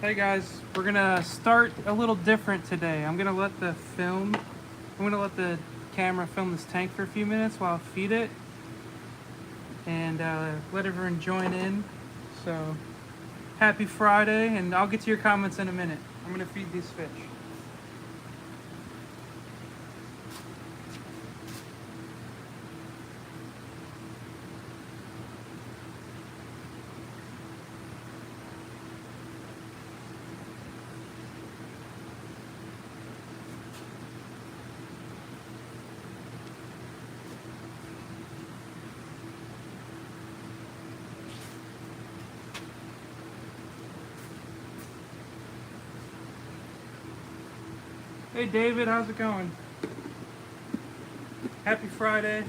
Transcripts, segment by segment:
Hey guys, we're gonna start a little different today. I'm gonna let the camera film this tank for a few minutes while I feed it and let everyone join in. So happy Friday, and I'll get to your comments in a minute. I'm gonna feed these fish. Hey David, how's it going? Happy Friday.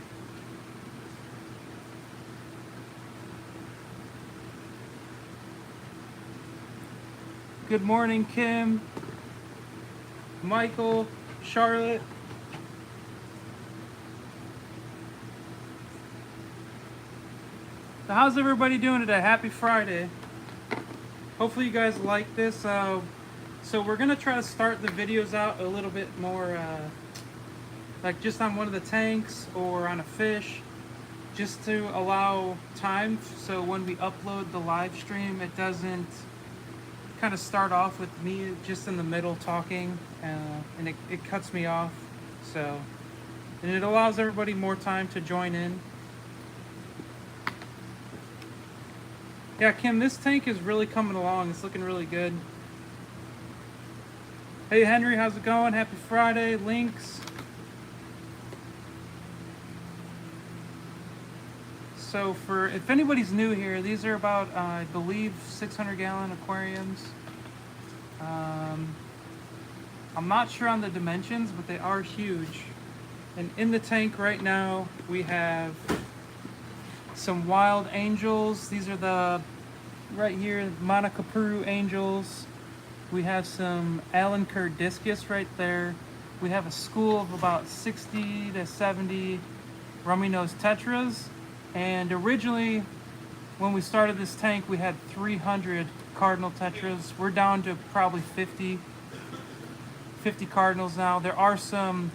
Good morning, Kim, Michael, Charlotte. So how's everybody doing today? Happy Friday. Hopefully you guys like this. So we're gonna try to start the videos out a little bit more like just on one of the tanks or on a fish, just to allow time so when we upload the live stream it doesn't kind of start off with me just in the middle talking and it cuts me off. So, and it allows everybody more time to join in. Yeah, Kim, this tank is really coming along. It's looking really good. Hey Henry, how's it going? Happy Friday, Lynx. So for, if anybody's new here, these are about, I believe, 600-gallon aquariums. I'm not sure on the dimensions, but they are huge. And in the tank right now, we have some wild angels. These are the, right here, Monica Peru angels. We have some Allen Kerr Discus right there. We have a school of about 60 to 70 rummy nose tetras. And originally, when we started this tank, we had 300 cardinal tetras. We're down to probably 50 cardinals now. There are some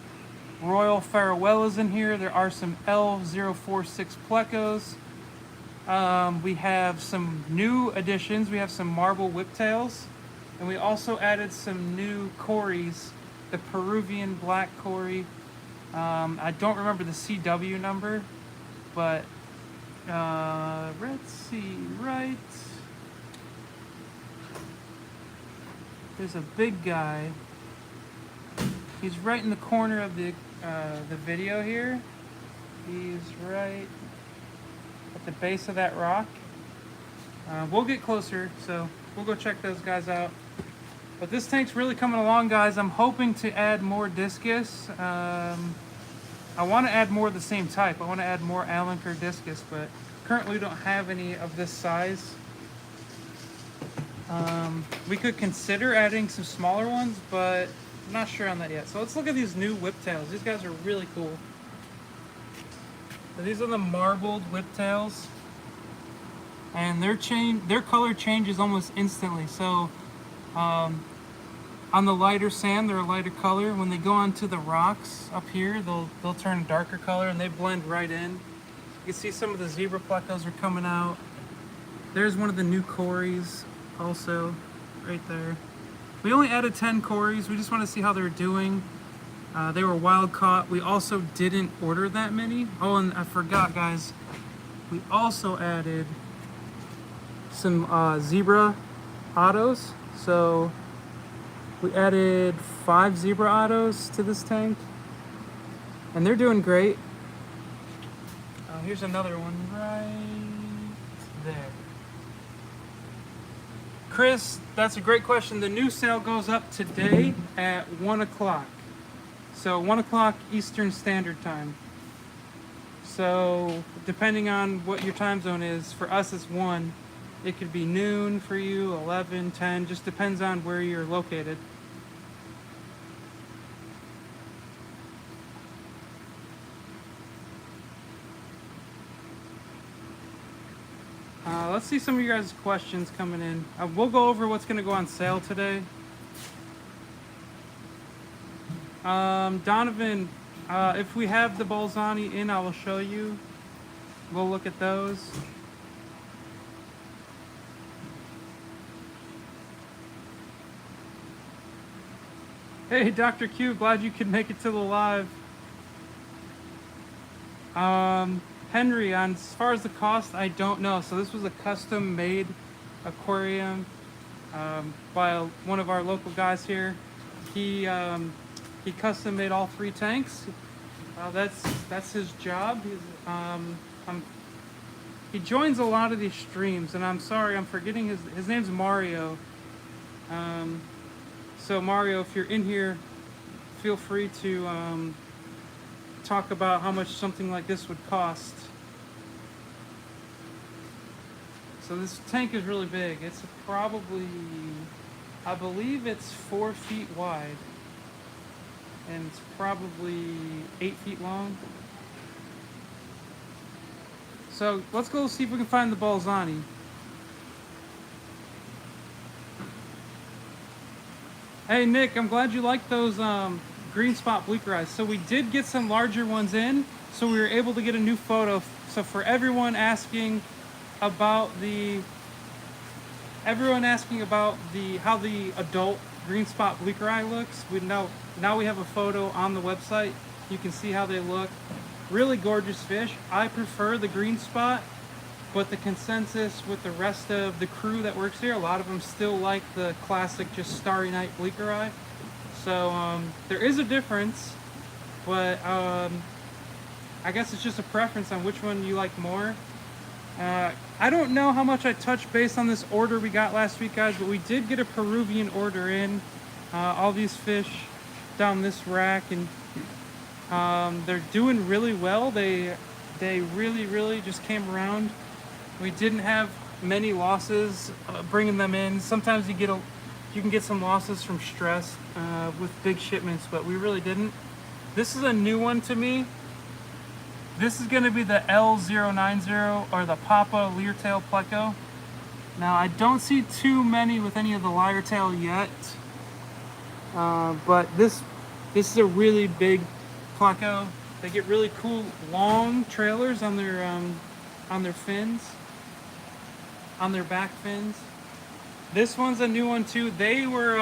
Royal Farewellas in here. There are some L046 plecos. We have some new additions. We have some marble whiptails. And we also added some new cories, the Peruvian black cory. I don't remember the CW number, but let's see, right? There's a big guy. He's right in the corner of the video here. He's right at the base of that rock. We'll get closer, so we'll go check those guys out. But this tank's really coming along, guys. I'm hoping to add more discus. I want to add more of the same type. I want to add more Allen Kerr discus, but currently we don't have any of this size. We could consider adding some smaller ones, but I'm not sure on that yet. So let's look at these new whiptails. These guys are really cool. So these are the marbled whiptails, and their color changes almost instantly. So on the lighter sand, they're a lighter color. When they go onto the rocks up here, they'll turn a darker color, and they blend right in. You can see some of the zebra plecos are coming out. There's one of the new cories also, right there. We only added 10 cories. We just want to see how they're doing. They were wild caught. We also didn't order that many. Oh, and I forgot, guys. We also added some zebra autos. So we added 5 zebra autos to this tank, and they're doing great. Here's another one right there. Chris, that's a great question. The new sale goes up today at 1 o'clock. So 1 o'clock Eastern Standard Time. So depending on what your time zone is, for us it's 1. It could be noon for you, 11, 10, just depends on where you're located. Let's see some of you guys' questions coming in. We'll go over what's going to go on sale today. Donovan, if we have the Bolzani in, I will show you. We'll look at those. Hey, Dr. Q, glad you could make it to the live. Henry, on as far as the cost, I don't know. So this was a custom-made aquarium by one of our local guys here. He custom made all 3 tanks. That's his job. He joins a lot of these streams, and I'm sorry, I'm forgetting his name's Mario. So Mario, if you're in here, feel free to talk about how much something like this would cost. So this tank is really big. It's probably, I believe it's 4 feet wide, and it's probably 8 feet long. So let's go see if we can find the Bolzani. Hey Nick, I'm glad you like those green spot bleaker eyes. So we did get some larger ones in, so we were able to get a new photo. So for everyone asking about how the adult green spot bleaker eye looks, now we have a photo on the website. You can see how they look. Really gorgeous fish. I prefer the green spot, but the consensus with the rest of the crew that works here, a lot of them still like the classic just starry night bleaker eye. So there is a difference, but I guess it's just a preference on which one you like more. I don't know how much I touched base on this order we got last week, guys, but we did get a Peruvian order in. All these fish down this rack, and they're doing really well. They really just came around. We didn't have many losses bringing them in. Sometimes you can get some losses from stress with big shipments, but we really didn't. This is a new one to me. This is going to be the L090, or the Papa Leartail Pleco. Now I don't see too many with any of the Leartail yet, but this is a really big Pleco. They get really cool long trailers on their fins, on their back fins. This one's a new one too. They were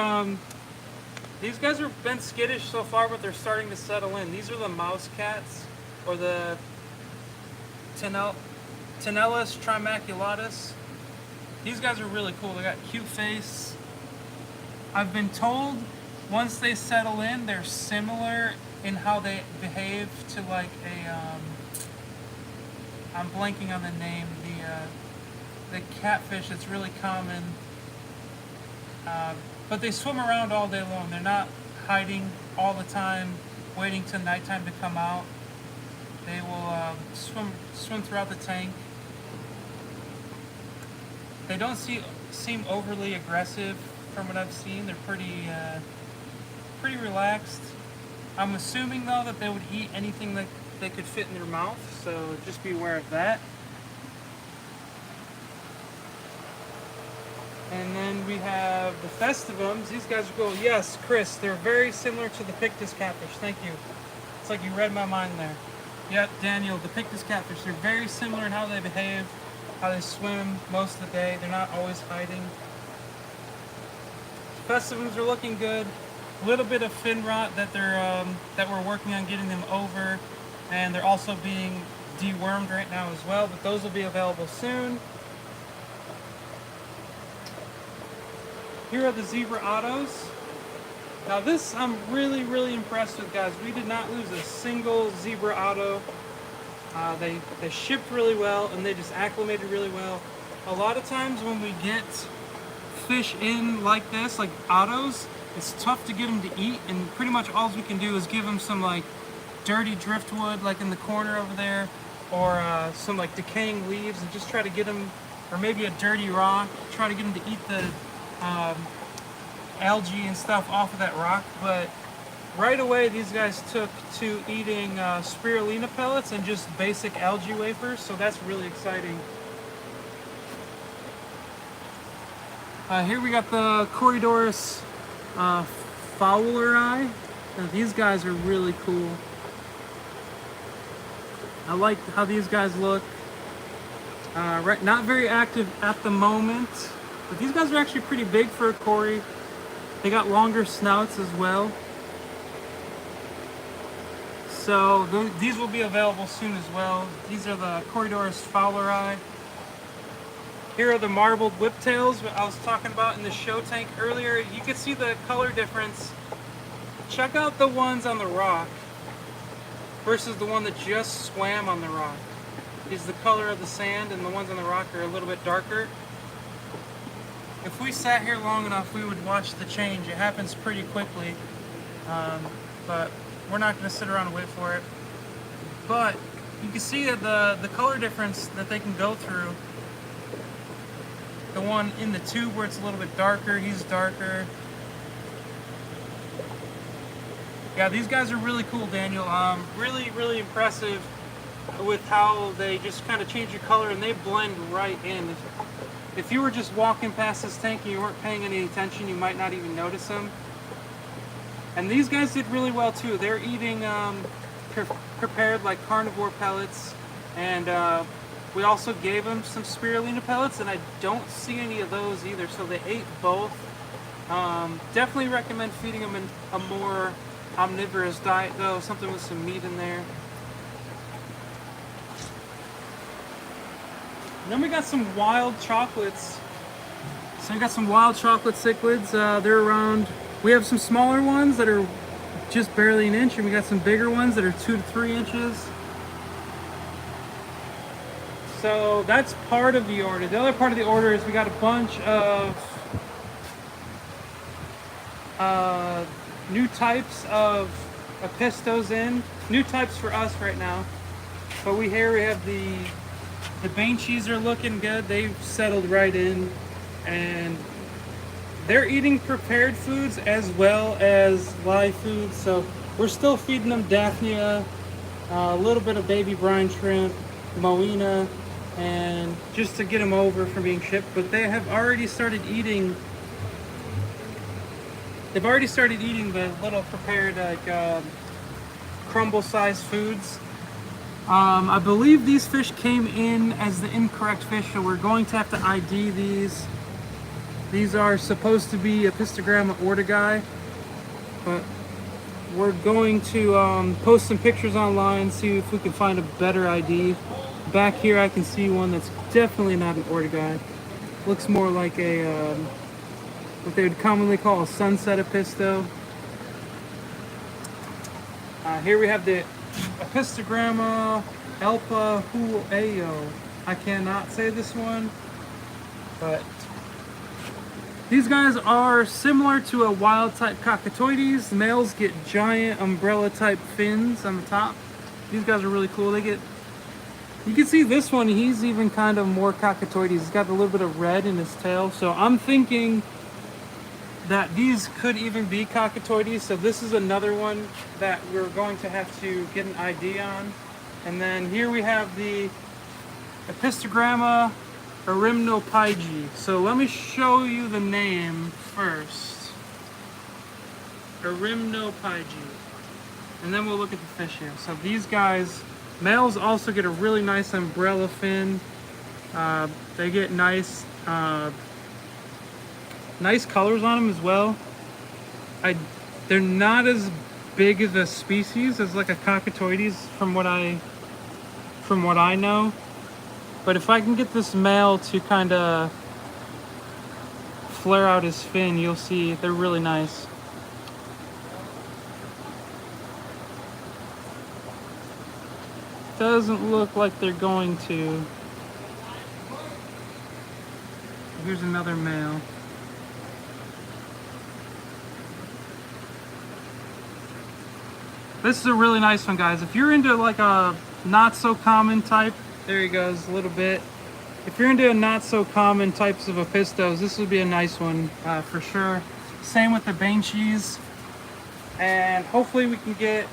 these guys have been skittish so far, but they're starting to settle in. These are the mouse cats, or the Tenellus trimaculatus. These guys are really cool. They got cute face. I've been told once they settle in, they're similar in how they behave to like a I'm blanking on the name, the catfish that's really common, but they swim around all day long. They're not hiding all the time waiting till nighttime to come out. They will swim throughout the tank. They don't seem overly aggressive from what I've seen. They're pretty relaxed. I'm assuming though that they would eat anything that they could fit in their mouth, so just be aware of that. And then we have the festivums. These guys are cool. Yes, Chris, they're very similar to the Pictus catfish. Thank you. It's like you read my mind there. Yep, Daniel, the Pictus catfish. They're very similar in how they behave, how they swim most of the day. They're not always hiding. Festivums are looking good. A little bit of fin rot that we're working on getting them over, and they're also being dewormed right now as well, but those will be available soon. Here are the zebra autos. Now this I'm really impressed with, guys. We did not lose a single zebra auto. They shipped really well, and they just acclimated really well. A lot of times when we get fish in like this, like autos, it's tough to get them to eat, and pretty much all we can do is give them some like dirty driftwood like in the corner over there, or some like decaying leaves, and just try to get them, or maybe a dirty rock, try to get them to eat the algae and stuff off of that rock. But right away these guys took to eating spirulina pellets and just basic algae wafers, so that's really exciting. Here we got the Corydorus Fowler Eye. Now, these guys are really cool. I like how these guys look. Right, not very active at the moment, but these guys are actually pretty big for a Cory. They got longer snouts as well. So these will be available soon as well. These are the Corydorus Fowler Eye. Here are the marbled whiptails I was talking about in the show tank earlier. You can see the color difference. Check out the ones on the rock versus the one that just swam on the rock. Is the color of the sand, and the ones on the rock are a little bit darker. If we sat here long enough, we would watch the change. It happens pretty quickly, but we're not going to sit around and wait for it. But you can see that the color difference that they can go through. The one in the tube where it's a little bit darker, he's darker. Yeah, these guys are really cool, Daniel. Really, really impressive with how they just kind of change your color and they blend right in. If you were just walking past this tank and you weren't paying any attention, you might not even notice them. And these guys did really well too. They're eating prepared like carnivore pellets, and we also gave them some spirulina pellets, and I don't see any of those either, so they ate both. Definitely recommend feeding them in a more omnivorous diet though, something with some meat in there. And then we got some wild chocolates. So we got some wild chocolate cichlids. They're around, we have some smaller ones that are just barely an inch, and we got some bigger ones that are 2 to 3 inches. So that's part of the order. The other part of the order is we got a bunch of new types of apistos in. New types for us right now. But we have the banshees are looking good. They've settled right in, and they're eating prepared foods as well as live foods. So we're still feeding them Daphnia, a little bit of baby brine shrimp, moina, and just to get them over from being shipped. But they have already started eating. They've already started eating the little prepared like crumble-sized foods. I believe these fish came in as the incorrect fish, so we're going to have to ID these. These are supposed to be Apistogramma ortegi, but we're going to post some pictures online, see if we can find a better ID. Back here I can see one that's definitely not an ortegi. Looks more like a what they would commonly call a sunset apisto. Here we have the Apistogramma elpa hueo. I cannot say this one, but these guys are similar to a wild type Cockatoides. The males get giant umbrella type fins on the top. These guys are really cool. They get, you can see this one, he's even kind of more Cockatoides. He's got a little bit of red in his tail. So I'm thinking that these could even be Cockatoides. So this is another one that we're going to have to get an ID on. And then here we have the Apistogramma erimnopyge. So let me show you the name first. Erimnopyge. And then we'll look at the fish here. So these guys, males also get a really nice umbrella fin. They get nice nice colors on them as well. They're not as big as a species as like a Cockatoides from what I know. But if I can get this male to kind of flare out his fin, you'll see they're really nice. Doesn't look like they're going to. Here's another male. This is a really nice one, guys. If you're into like a not so common type, there he goes a little bit. If you're into not so common types of apistos, this would be a nice one for sure. Same with the banshees. And hopefully we can get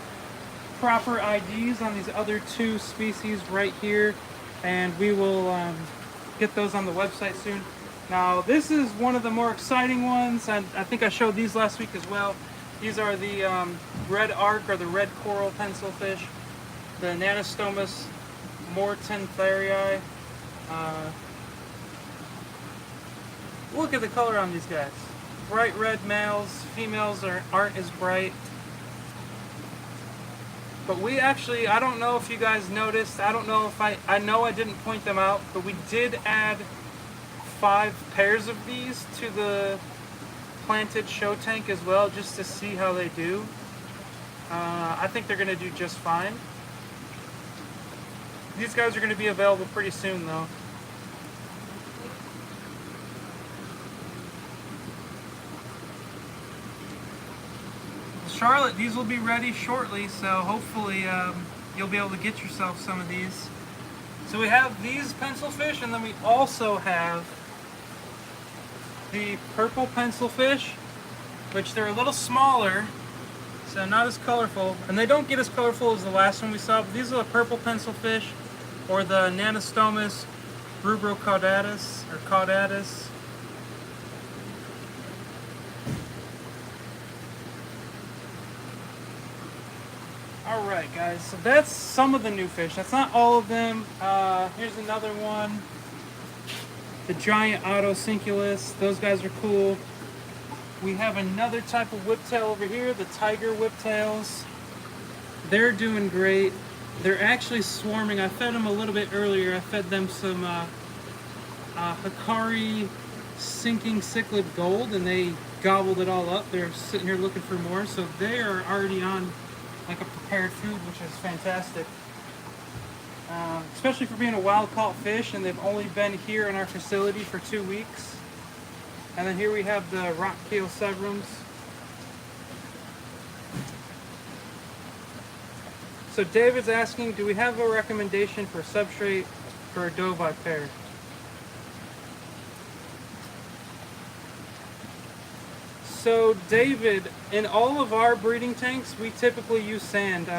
proper IDs on these other two species right here. And we will get those on the website soon. Now this is one of the more exciting ones, and I think I showed these last week as well. These are the red arc or the red coral pencilfish, the Nanostomus mortentherii. Look at the color on these guys. Bright red males, females aren't as bright. But we actually, I don't know if you guys noticed, I don't know if I know I didn't point them out, but we did add 5 pairs of these to the planted show tank as well, just to see how they do. I think they're going to do just fine. These guys are going to be available pretty soon though. Charlotte, these will be ready shortly, so hopefully you'll be able to get yourself some of these. So we have these pencilfish, and then we also have the purple pencilfish, which they're a little smaller, so not as colorful, and they don't get as colorful as the last one we saw, but these are the purple pencilfish, or the Nanostomus rubrocaudatus, or caudatus. Alright guys, so that's some of the new fish. That's not all of them. Here's another one. The giant Cichlids. Those guys are cool. We have another type of whiptail over here, the tiger whiptails. They're doing great. They're actually swarming. I fed them a little bit earlier. I fed them some Hikari sinking cichlid gold, and they gobbled it all up. They're sitting here looking for more, so they are already on like a prepared food, which is fantastic. Especially for being a wild caught fish, and they've only been here in our facility for 2 weeks. And then here we have the rock keel severums. So David's asking, do we have a recommendation for substrate for a doveye pair? So David, in all of our breeding tanks, we typically use sand.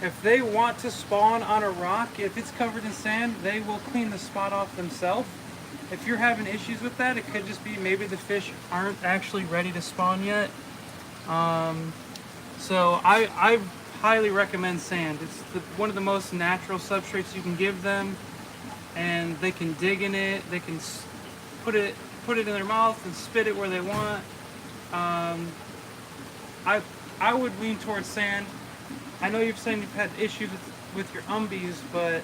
If they want to spawn on a rock, if it's covered in sand, they will clean the spot off themselves. If you're having issues with that, it could just be maybe the fish aren't actually ready to spawn yet. So I highly recommend sand. It's one of the most natural substrates you can give them, and they can dig in it. They can put it in their mouth and spit it where they want. I would lean towards sand. I know you've said you've had issues with your umbies, but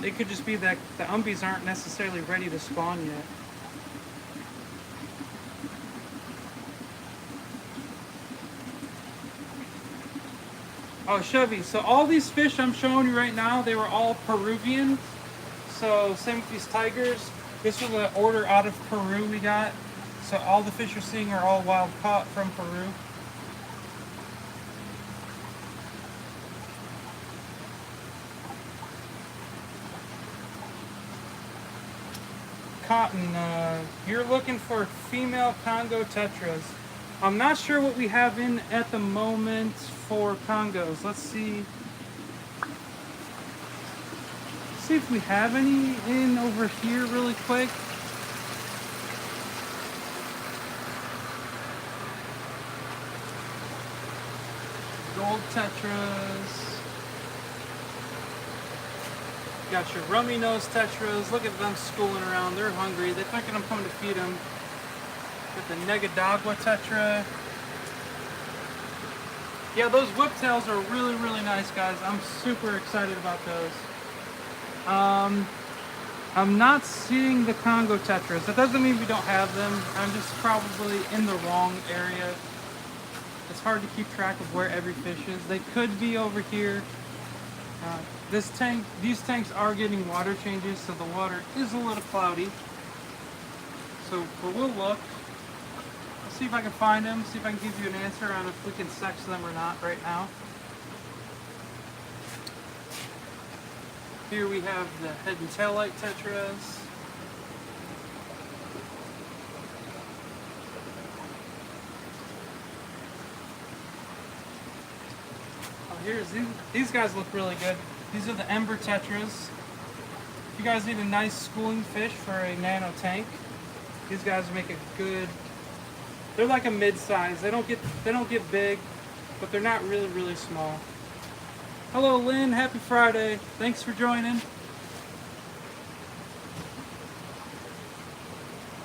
it could just be that the umbies aren't necessarily ready to spawn yet. Oh, Chevy, so all these fish I'm showing you right now, they were all Peruvian. So same with these tigers. This was an order out of Peru we got. So all the fish you're seeing are all wild caught from Peru. Cotton, you're looking for female Congo tetras. I'm not sure what we have in at the moment for Congos. Let's see if we have any in over here really quick. Gold tetras. Got your rummy nose tetras. Look at them schooling around. They're hungry. They're thinking I'm coming to feed them. Got the Negadagua tetra. Yeah, those whiptails are really, really nice, guys. I'm super excited about those. I'm not seeing the Congo tetras. That doesn't mean we don't have them. I'm just probably in the wrong area. It's hard to keep track of where every fish is. They could be over here. These tanks are getting water changes, so the water is a little cloudy. But we'll look. Let's see if I can find them, see if I can give you an answer on if we can sex them or not right now. Here we have the head and tail light tetras. These guys look really good. These are the ember tetras. If you guys need a nice schooling fish for a nano tank, These guys make a good. They're like a mid-size. They don't get big, but they're not really small. Hello, Lynn. Happy Friday. Thanks for joining.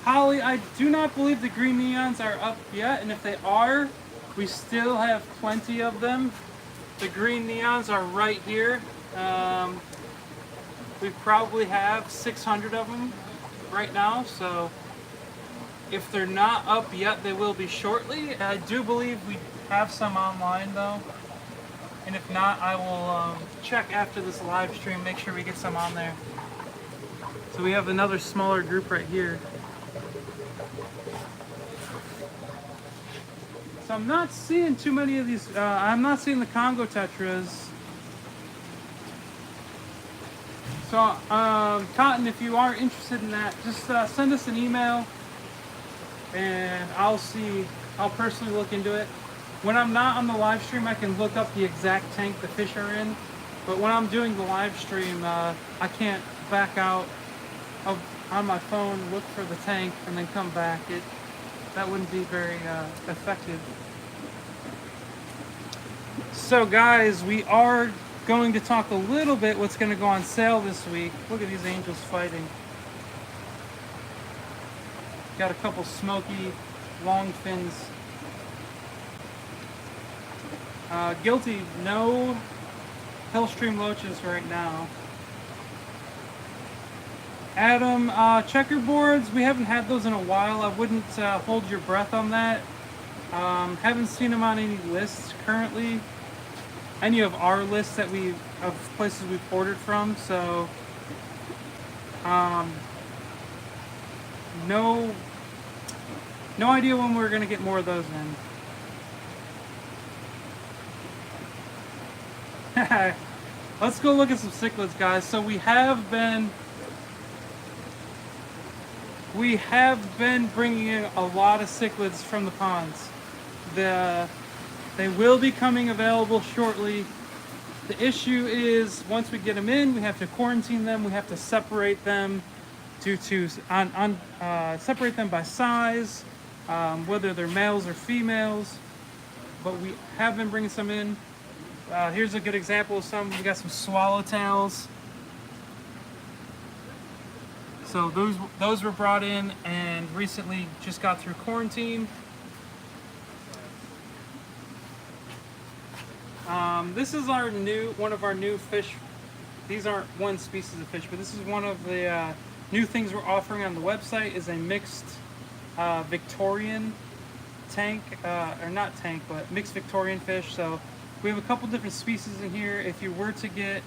Holly, I do not believe the green neons are up yet, and if they are, we still have plenty of them. The green neons are right here. We probably have 600 of them right now, so if they're not up yet, they will be shortly. I do believe we have some online though, and if not, I will check after this live stream, make sure we get some on there. So we have another smaller group right here. So I'm not seeing too many of these. I'm not seeing the Congo tetras. So, Cotton, if you are interested in that, just send us an email, and I'll personally look into it. When I'm not on the live stream, I can look up the exact tank the fish are in. But when I'm doing the live stream, I can't back out on my phone, look for the tank, and then come back. That wouldn't be very effective. So guys, we are going to talk a little bit what's going to go on sale this week. Look at these angels fighting. Got a couple smoky long fins. Guilty, no Hellstream loaches right now. Adam, checkerboards, we haven't had those in a while. I wouldn't hold your breath on that. Haven't seen them on any lists currently. Any of our lists that of places we've ordered from, so no idea when we're gonna get more of those in. Let's go look at some cichlids, guys. So we have been bringing in a lot of cichlids from the ponds. They will be coming available shortly. The issue is once we get them in, we have to quarantine them. We have to separate them separate them by size, whether they're males or females. But we have been bringing some in. Here's a good example of some. We got some swallowtails. So those were brought in and recently just got through quarantine. This is one of our new fish. These aren't one species of fish, but this is one of the new things we're offering on the website. Is a mixed Victorian tank, or not tank, but mixed Victorian fish. So we have a couple different species in here. If you were to get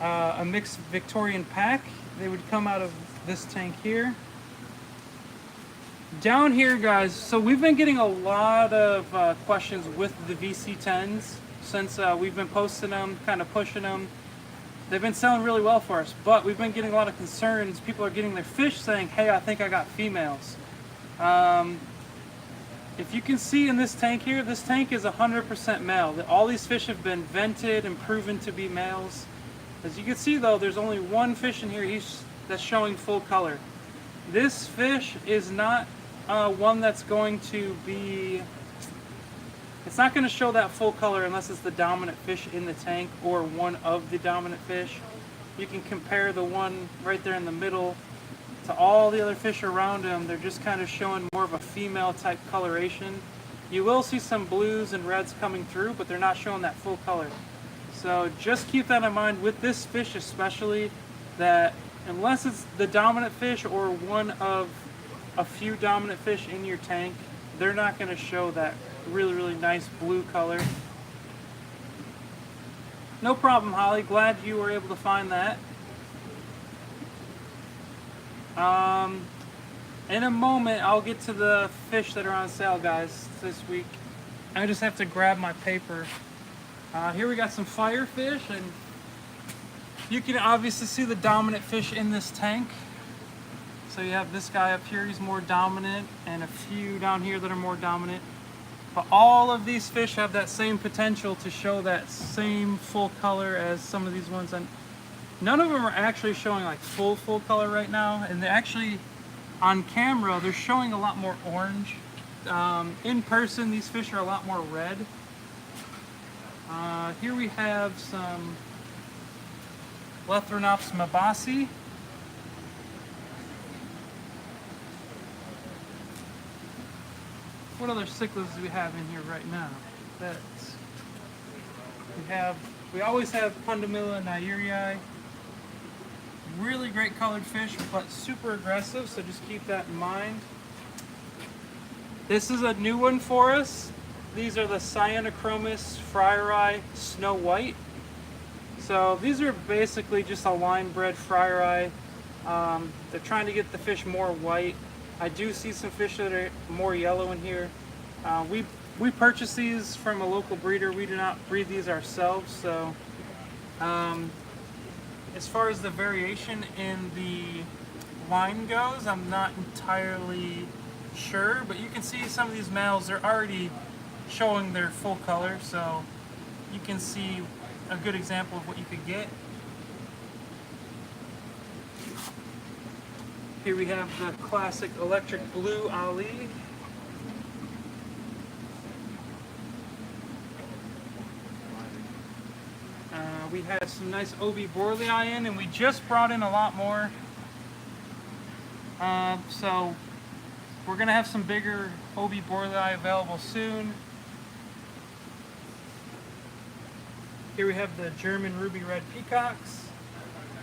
a mixed Victorian pack, they would come out of this tank here. Down here, guys, so we've been getting a lot of questions with the VC10s since we've been posting them, kind of pushing them. They've been selling really well for us, but we've been getting a lot of concerns. People are getting their fish saying, hey, I think I got females. If you can see in this tank here, this tank is 100% male. All these fish have been vented and proven to be males. As you can see though, there's only one fish in here that's showing full color. This fish is not one that's going to be, it's not going to show that full color unless it's the dominant fish in the tank or one of the dominant fish. You can compare the one right there in the middle to all the other fish around them. They're just kind of showing more of a female type coloration. You will see some blues and reds coming through, but they're not showing that full color. So just keep that in mind with this fish especially, that unless it's the dominant fish or one of a few dominant fish in your tank, they're not going to show that really nice blue color. No problem, Holly. Glad you were able to find that. In a moment, I'll get to the fish that are on sale, guys, this week. I just have to grab my paper. Here we got some firefish, and you can obviously see the dominant fish in this tank. So you have this guy up here, he's more dominant, and a few down here that are more dominant. But all of these fish have that same potential to show that same full color as some of these ones. And none of them are actually showing like full color right now. And they actually, On camera, they're showing a lot more orange. In person, these fish are a lot more red. Here we have some Lethrinops mabasi. What other cichlids do we have in here right now? We always have Pundamilla nairii. Really great colored fish, but super aggressive, so just keep that in mind. This is a new one for us. These are the Cyanochromis fryerii snow white. So these are basically just a line bred fryerii. They're trying to get the fish more white. I do see some fish that are more yellow in here. We purchase these from a local breeder. We do not breed these ourselves. So as far as the variation in the line goes, I'm not entirely sure, but you can see some of these males, they're already showing their full color, so you can see a good example of what you could get. Here we have the classic electric blue Ali. We had some nice OB Borlei in, and we just brought in a lot more. So we're going to have some bigger OB Borlei available soon. Here we have the German ruby red peacocks.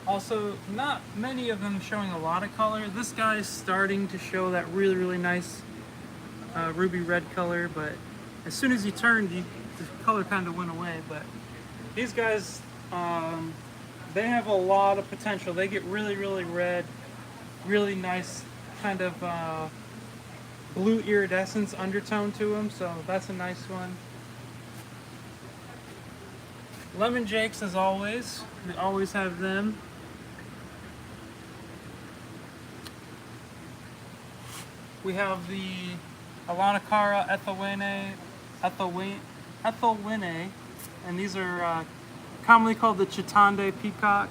Also, not many of them showing a lot of color. This guy is starting to show that really, really nice ruby red color, but as soon as he turned, the color kind of went away. But these guys, they have a lot of potential. They get really, really red, really nice kind of blue iridescence undertone to them, so that's a nice one. Lemon jakes, as always. We always have them. We have the Alanacara Ethelwine, and these are commonly called the Chitande peacock.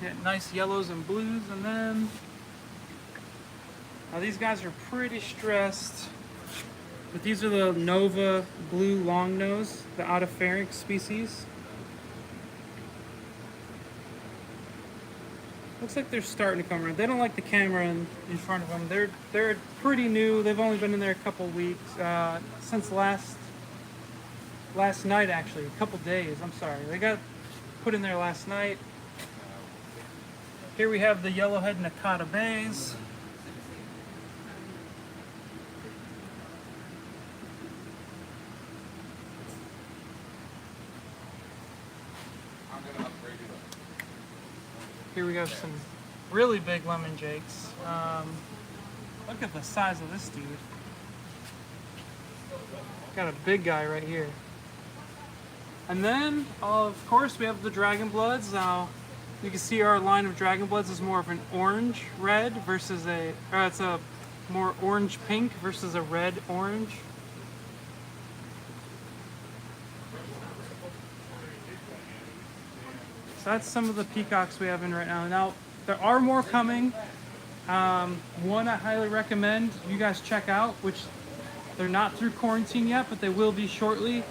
Get nice yellows and blues in them. Now these guys are pretty stressed, but these are the Nova blue longnose, the Otopharynx species. Looks like they're starting to come around. They don't like the camera in front of them. They're pretty new. They've only been in there a couple weeks, since last night actually, a couple days. I'm sorry. They got put in there last night. Here we have the yellowhead Nakata bays. Here we have some really big lemon jakes. Look at the size of this dude. Got a big guy right here. And then, of course, we have the Dragon Bloods. Now, you can see our line of Dragon Bloods is more of an orange red versus it's a more orange pink versus a red orange. So that's some of the peacocks we have in right now. Now, there are more coming. One I highly recommend you guys check out, which they're not through quarantine yet, but they will be shortly.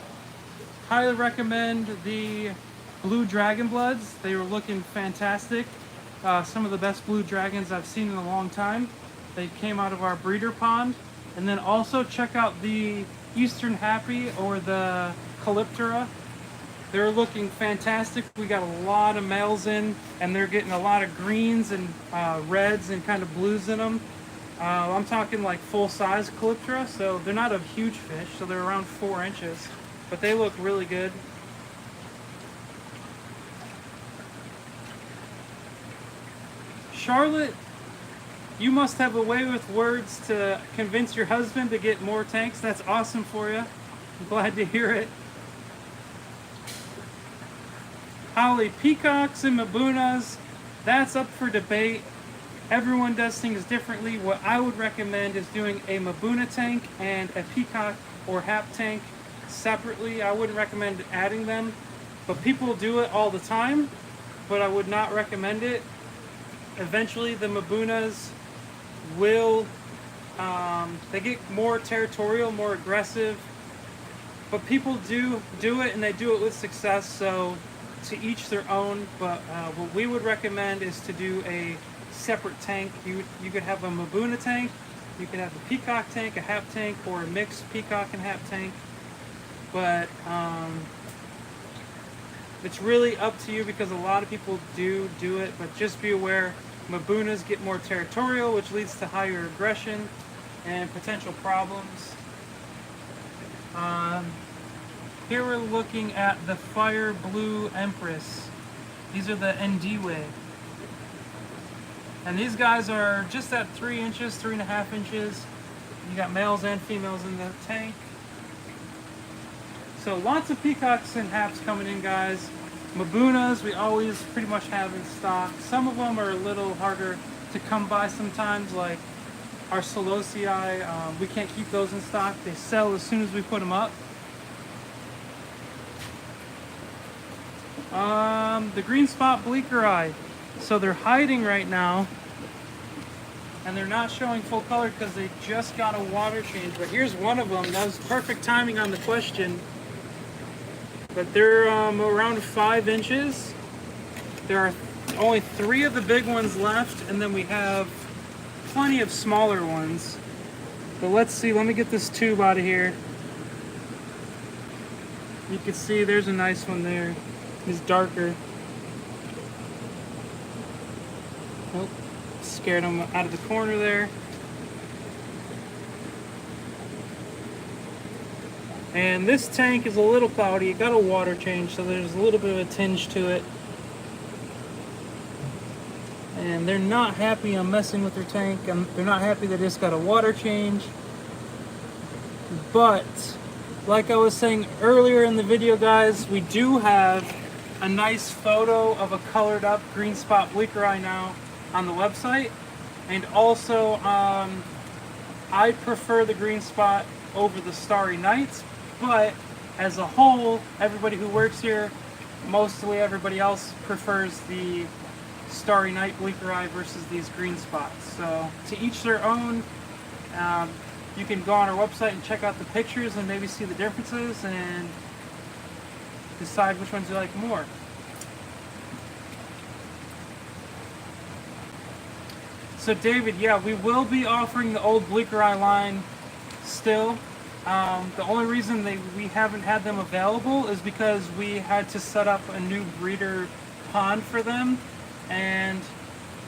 Highly recommend the blue Dragon Bloods. They were looking fantastic. Some of the best blue dragons I've seen in a long time. They came out of our breeder pond. And then also check out the Eastern Happy or the Calyptera. They're looking fantastic. We got a lot of males in, and they're getting a lot of greens and reds and kind of blues in them. I'm talking like full-size Calyptera, so they're not a huge fish, so they're around 4 inches, but they look really good. Charlotte, you must have a way with words to convince your husband to get more tanks. That's awesome for you. I'm glad to hear it. Holly, peacocks and mabunas, that's up for debate. Everyone does things differently. What I would recommend is doing a mabuna tank and a peacock or hap tank separately. I wouldn't recommend adding them, but people do it all the time. but I would not recommend it. Eventually the Mabunas will, they get more territorial, more aggressive, but people do it, and they do it with success, so to each their own. But what we would recommend is to do a separate tank. You could have a Mabuna tank, you could have a peacock tank, a hap tank, or a mixed peacock and hap tank. But it's really up to you, because a lot of people do it, but just be aware, Mabunas get more territorial, which leads to higher aggression and potential problems. Here we're looking at the Fire Blue Empress. These are the Ndiwe. And these guys are just at 3 inches, 3.5 inches. You got males and females in the tank. So lots of peacocks and haps coming in, guys. Mabunas we always pretty much have in stock. Some of them are a little harder to come by sometimes, like our Solosii. We can't keep those in stock. They sell as soon as we put them up. The green spot bleakeri. So they're hiding right now, and they're not showing full color because they just got a water change. But here's one of them. That was perfect timing on the question. But they're around 5 inches. There are only 3 of the big ones left, and then we have plenty of smaller ones. But let's see, let me get this tube out of here. You can see there's a nice one there. He's darker. Oh, scared him out of the corner there. And this tank is a little cloudy. It got a water change, so there's a little bit of a tinge to it. And they're not happy I'm messing with their tank. They're not happy they just got a water change. But, like I was saying earlier in the video, guys, we do have a nice photo of a colored up green spot bleakeri now on the website. And also, I prefer the green spot over the starry nights. But as a whole, everybody who works here, mostly everybody else, prefers the starry night bleakeri versus these green spots. So to each their own. You can go on our website and check out the pictures and maybe see the differences and decide which ones you like more. So David, yeah, we will be offering the old bleakeri line still. The only reason we haven't had them available is because we had to set up a new breeder pond for them, and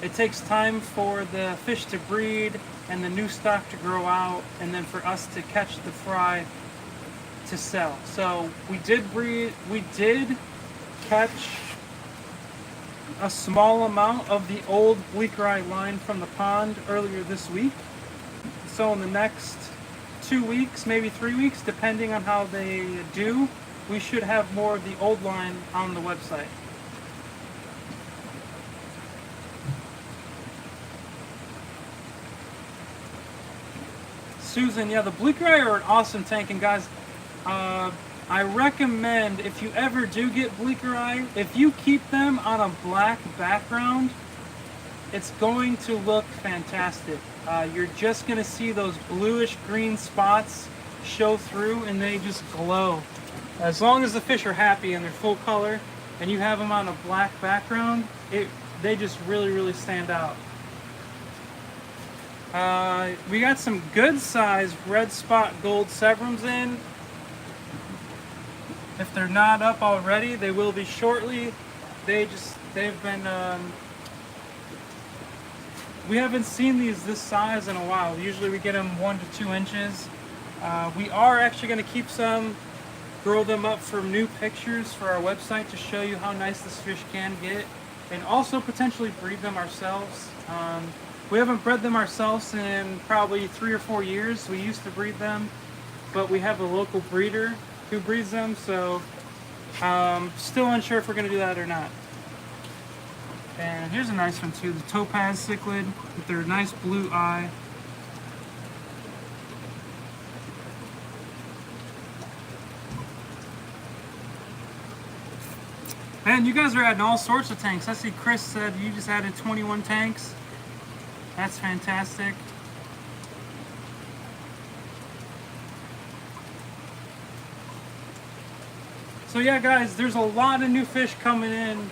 it takes time for the fish to breed and the new stock to grow out, and then for us to catch the fry to sell. So we did catch a small amount of the old bleakeri line from the pond earlier this week. So in the next 2 weeks, maybe 3 weeks, depending on how they do, we should have more of the old line on the website. Susan, yeah, the bleakeri are an awesome tank, and guys, I recommend, if you ever do get bleakeri, if you keep them on a black background, it's going to look fantastic. You're just going to see those bluish green spots show through, and they just glow. As long as the fish are happy and they're full color, and you have them on a black background, they just really stand out. We got some good sized red spot gold severums in. If they're not up already, they will be shortly. They've been, we haven't seen these this size in a while. Usually we get them 1 to 2 inches. We are actually going to keep some, grow them up for new pictures for our website to show you how nice this fish can get, and also potentially breed them ourselves. We haven't bred them ourselves in probably 3 or 4 years. We used to breed them, but we have a local breeder who breeds them, so still unsure if we're going to do that or not. And here's a nice one too, the topaz cichlid with their nice blue eye. And you guys are adding all sorts of tanks. I see Chris said you just added 21 tanks. That's fantastic. So yeah, guys, there's a lot of new fish coming in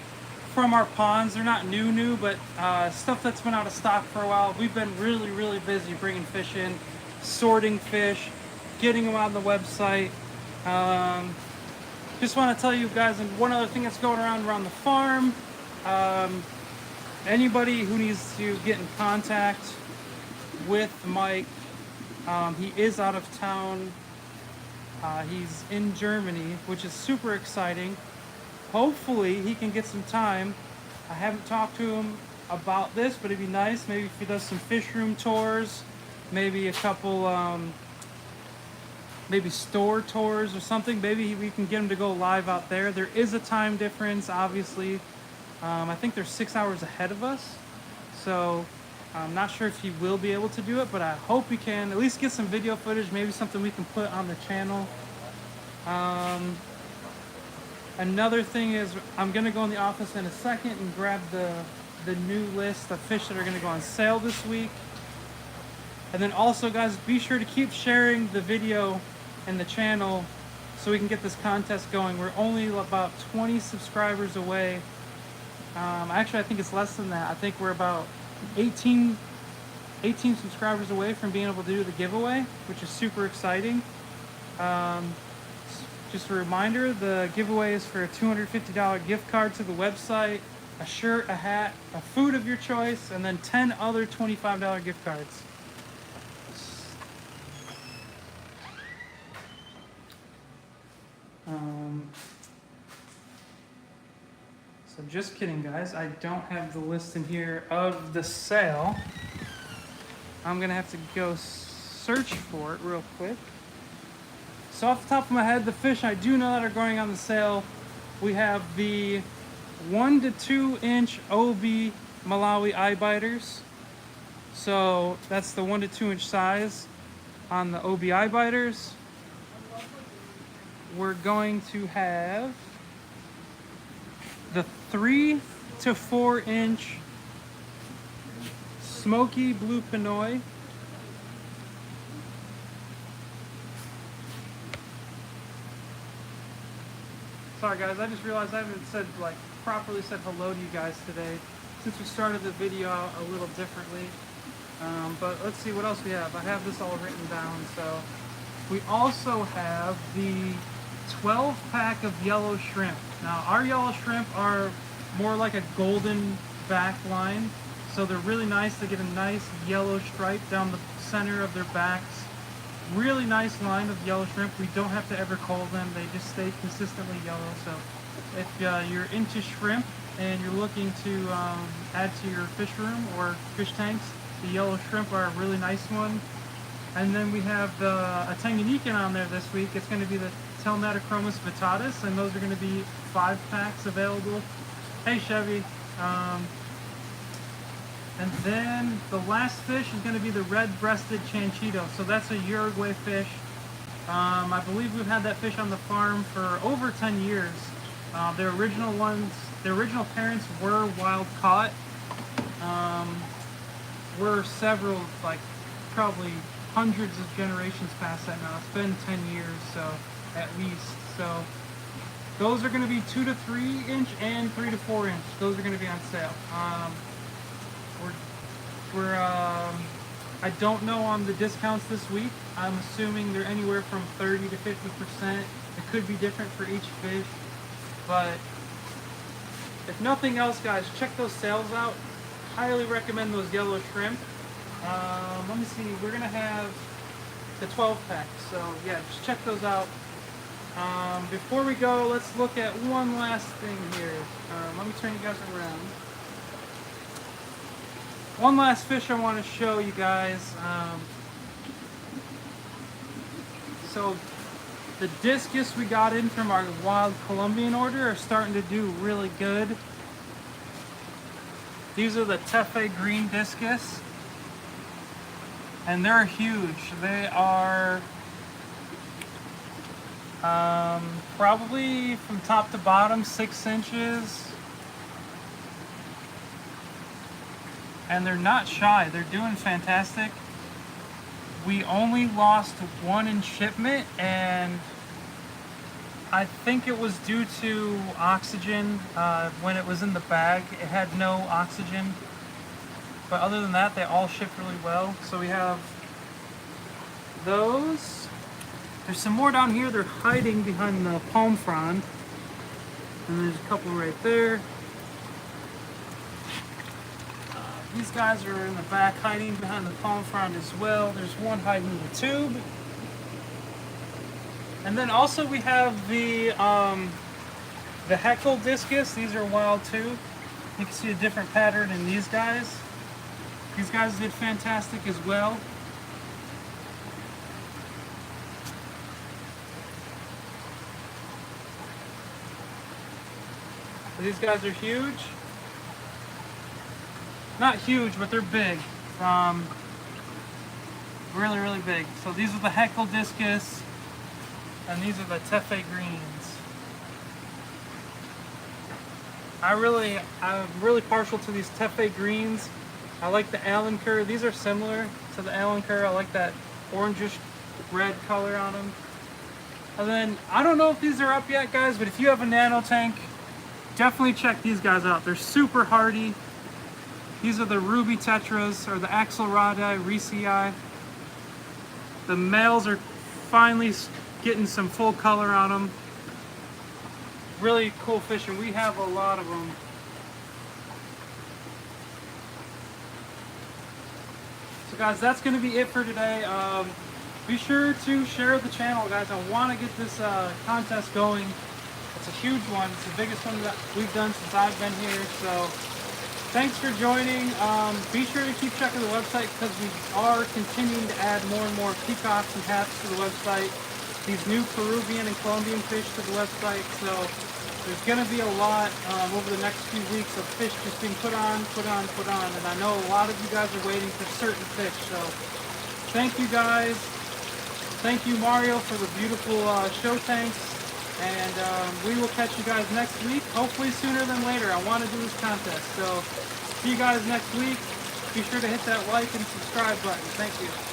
from our ponds. They're not new, but stuff that's been out of stock for a while. We've been really busy bringing fish in, sorting fish, getting them on the website. Just want to tell you guys, and one other thing that's going around the farm. Anybody who needs to get in contact with Mike, he is out of town. He's in Germany, which is super exciting. Hopefully he can get some time. I haven't talked to him about this, but it'd be nice maybe if he does some fish room tours, maybe a couple maybe store tours or something. Maybe we can get him to go live out there. There is a time difference, obviously. I think they're 6 hours ahead of us, so I'm not sure if he will be able to do it, but I hope he can at least get some video footage, maybe something we can put on the channel. Another thing is I'm gonna go in the office in a second and grab the new list of fish that are gonna go on sale this week. And then also, guys, be sure to keep sharing the video and the channel so we can get this contest going. We're only about 20 subscribers away. Actually, I think it's less than that. I think we're about 18 subscribers away from being able to do the giveaway, which is super exciting. Just a reminder, the giveaway is for a $250 gift card to the website, a shirt, a hat, a food of your choice, and then 10 other $25 gift cards. So just kidding, guys. I don't have the list in here of the sale. I'm gonna have to go search for it real quick. So off the top of my head, the fish I do know that are going on the sale, we have the 1 to 2 inch OB Malawi eye biters. So that's the 1 to 2 inch size on the OB eye biters. We're going to have the 3 to 4 inch smoky blue pinoy. Sorry guys, I just realized I haven't properly said hello to you guys today since we started the video out a little differently. But let's see what else we have. I have this all written down. So we also have the 12 pack of yellow shrimp. Now our yellow shrimp are more like a golden back line, so they're really nice. They get a nice yellow stripe down the center of their backs. Really nice line of yellow shrimp. We don't have to ever cull them. They just stay consistently yellow. So if you're into shrimp and you're looking to add to your fish room or fish tanks, the yellow shrimp are a really nice one. And then we have a Tanganyika on there this week. It's going to be the Telnatochromis vittatus, and those are going to be 5 packs available. Hey Chevy. And then the last fish is going to be the red-breasted chanchito. So that's a Uruguay fish. I believe we've had that fish on the farm for over 10 years. Their original parents were wild caught. We're several, probably hundreds of generations past that now. It's been 10 years, so at least. So those are going to be 2 to 3 inch and 3 to 4 inch. Those are going to be on sale. I don't know on the discounts this week. I'm assuming they're anywhere from 30 to 50%. It could be different for each fish, but if nothing else, guys, check those sales out. Highly recommend those yellow shrimp. Let me see. We're gonna have the 12 pack, so yeah, just check those out. Before we go, let's look at one last thing here. Let me turn you guys around. One last fish I want to show you guys. So the discus we got in from our wild Colombian order are starting to do really good. These are the Tefe green discus, and they're huge. They are Probably from top to bottom 6 inches. And they're not shy, they're doing fantastic. We only lost one in shipment, and I think it was due to oxygen. When it was in the bag, it had no oxygen. But other than that, they all shipped really well. So we have those. There's some more down here. They're hiding behind the palm frond. And there's a couple right there. These guys are in the back hiding behind the palm frond as well. There's one hiding in the tube. And then also we have the Heckle Discus. These are wild too. You can see a different pattern in these guys. These guys did fantastic as well. These guys are huge. Not huge, but they're big. Really, really big. So these are the Heckle Discus, and these are the Tefe Greens. I'm really partial to these Tefe Greens. I like the Allen Kerr. These are similar to the Allen Kerr. I like that orangish red color on them. And then, I don't know if these are up yet, guys, but if you have a nano tank, definitely check these guys out. They're super hardy. These are the Ruby Tetras, or the Axelradi Reesii. The males are finally getting some full color on them. Really cool fish, and we have a lot of them. So guys, that's going to be it for today. Be sure to share the channel, guys. I want to get this contest going. It's a huge one. It's the biggest one that we've done since I've been here. So thanks for joining. Be sure to keep checking the website, because we are continuing to add more and more peacocks and hats to the website. These new Peruvian and Colombian fish to the website. So there's going to be a lot over the next few weeks of fish just being put on. And I know a lot of you guys are waiting for certain fish. So thank you guys. Thank you, Mario, for the beautiful show tanks. And we will catch you guys next week, hopefully sooner than later. I want to do this contest. So see you guys next week. Be sure to hit that like and subscribe button. Thank you.